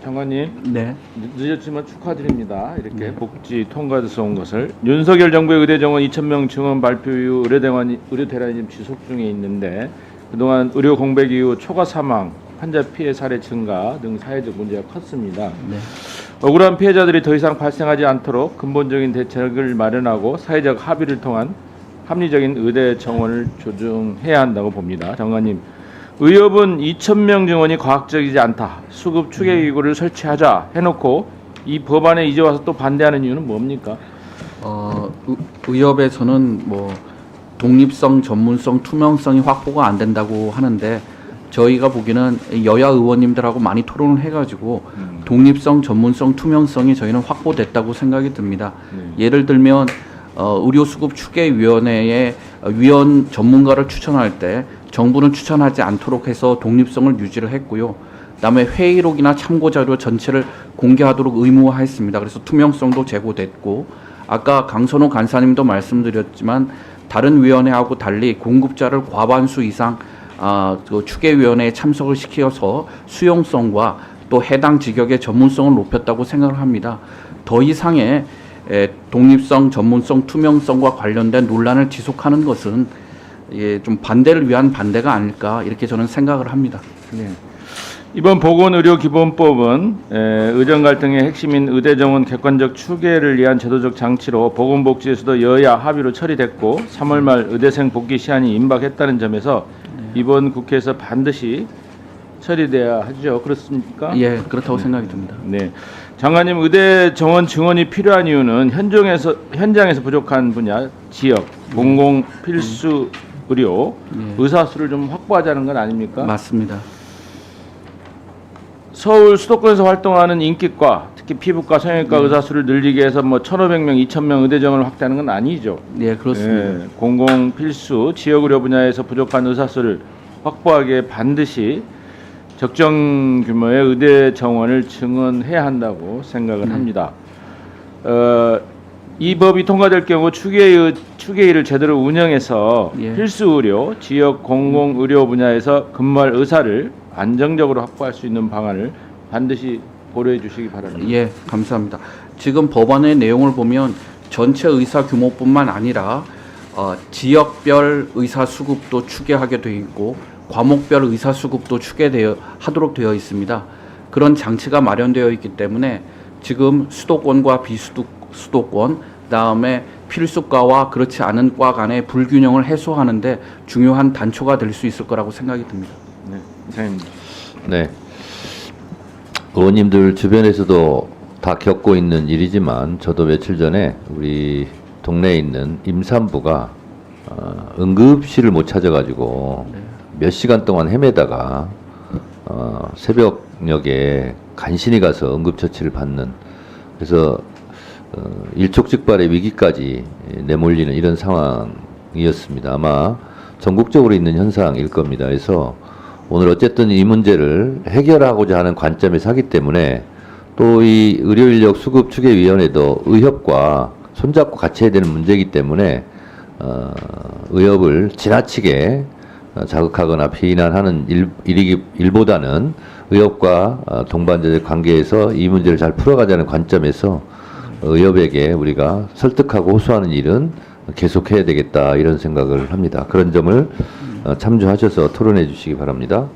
장관님, 네. 늦었지만 축하드립니다. 이렇게 복지 통과돼서 온 것을. 윤석열 정부의 의대 정원 2,000명 증원 발표 이후 의료 대란이 지금 지속 중에 있는데 그동안 의료 공백 이후 초과 사망, 환자 피해 사례 증가 등 사회적 문제가 컸습니다. 네. 억울한 피해자들이 더 이상 발생하지 않도록 근본적인 대책을 마련하고 사회적 합의를 통한 합리적인 의대 정원을 조정해야 한다고 봅니다. 장관님, 의협은 2,000명 증원이 과학적이지 않다. 수급 추계 기구를 설치하자 해놓고 이 법안에 이제 와서 또 반대하는 이유는 뭡니까? 의협에서는 뭐 독립성, 전문성, 투명성이 확보가 안 된다고 하는데 저희가 보기에는 여야 의원님들하고 많이 토론을 해가지고 독립성, 전문성, 투명성이 저희는 확보됐다고 생각이 듭니다. 예를 들면 의료수급추계위원회의 위원 전문가를 추천할 때 정부는 추천하지 않도록 해서 독립성을 유지를 했고요. 그다음에 회의록이나 참고자료 전체를 공개하도록 의무화했습니다. 그래서 투명성도 제고됐고, 아까 강선호 간사님도 말씀드렸지만 다른 위원회하고 달리 공급자를 과반수 이상 그 추계위원회에 참석을 시켜서 수용성과 또 해당 직역의 전문성을 높였다고 생각을 합니다. 더 이상의 독립성, 전문성, 투명성과 관련된 논란을 지속하는 것은 좀 반대를 위한 반대가 아닐까 이렇게 저는 생각을 합니다. 네. 이번 보건의료기본법은 의정 갈등의 핵심인 의대 정원 객관적 추계를 위한 제도적 장치로 보건복지에서도 여야 합의로 처리됐고 3월 말 의대생 복귀 시한이 임박했다는 점에서 이번 국회에서 반드시 처리돼야 하죠. 그렇습니까? 예, 그렇다고 생각이 듭니다. 네, 장관님, 의대 정원 증원이 필요한 이유는 현장에서 부족한 분야, 지역, 공공 필수 의료, 의사 수를 좀 확보하자는 건 아닙니까? 맞습니다. 서울 수도권에서 활동하는 인기과, 특히 피부과, 성형외과 의사 수를 늘리기 위해서 뭐 1,500명, 2,000명 의대 정원을 확대하는 건 아니죠. 네, 그렇습니다. 공공 필수 지역 의료 분야에서 부족한 의사 수를 확보하기에 반드시 적정 규모의 의대 정원을 증원해야 한다고 생각을 합니다. 이 법이 통과될 경우 추계위를 제대로 운영해서 필수 의료, 지역 공공 의료 분야에서 근무할 의사를 안정적으로 확보할 수 있는 방안을 반드시 고려해 주시기 바랍니다. 예, 감사합니다. 지금 법안의 내용을 보면 전체 의사 규모뿐만 아니라 지역별 의사 수급도 추계하게 되어 있고 과목별 의사 수급도 하도록 되어 있습니다. 그런 장치가 마련되어 있기 때문에 지금 수도권과 비수도권, 그다음에 필수과와 그렇지 않은 과 간의 불균형을 해소하는데 중요한 단초가 될 수 있을 거라고 생각이 듭니다. 네, 이상입니다. 네. 의원님들 주변에서도 다 겪고 있는 일이지만 저도 며칠 전에 우리 동네에 있는 임산부가 응급실을 못 찾아가지고 몇 시간 동안 헤매다가 새벽녘에 간신히 가서 응급처치를 받는, 그래서 일촉즉발의 위기까지 내몰리는 이런 상황이었습니다. 아마 전국적으로 있는 현상일 겁니다. 그래서 오늘 어쨌든 이 문제를 해결하고자 하는 관점에서 하기 때문에 또 이 의료인력 수급 추계위원회도 의협과 손잡고 같이 해야 되는 문제이기 때문에 의협을 지나치게 자극하거나 비난하는 일보다는 의협과 동반자적 관계에서 이 문제를 잘 풀어가자는 관점에서 의협에게 우리가 설득하고 호소하는 일은 계속해야 되겠다, 이런 생각을 합니다. 그런 점을 참조하셔서 토론해 주시기 바랍니다.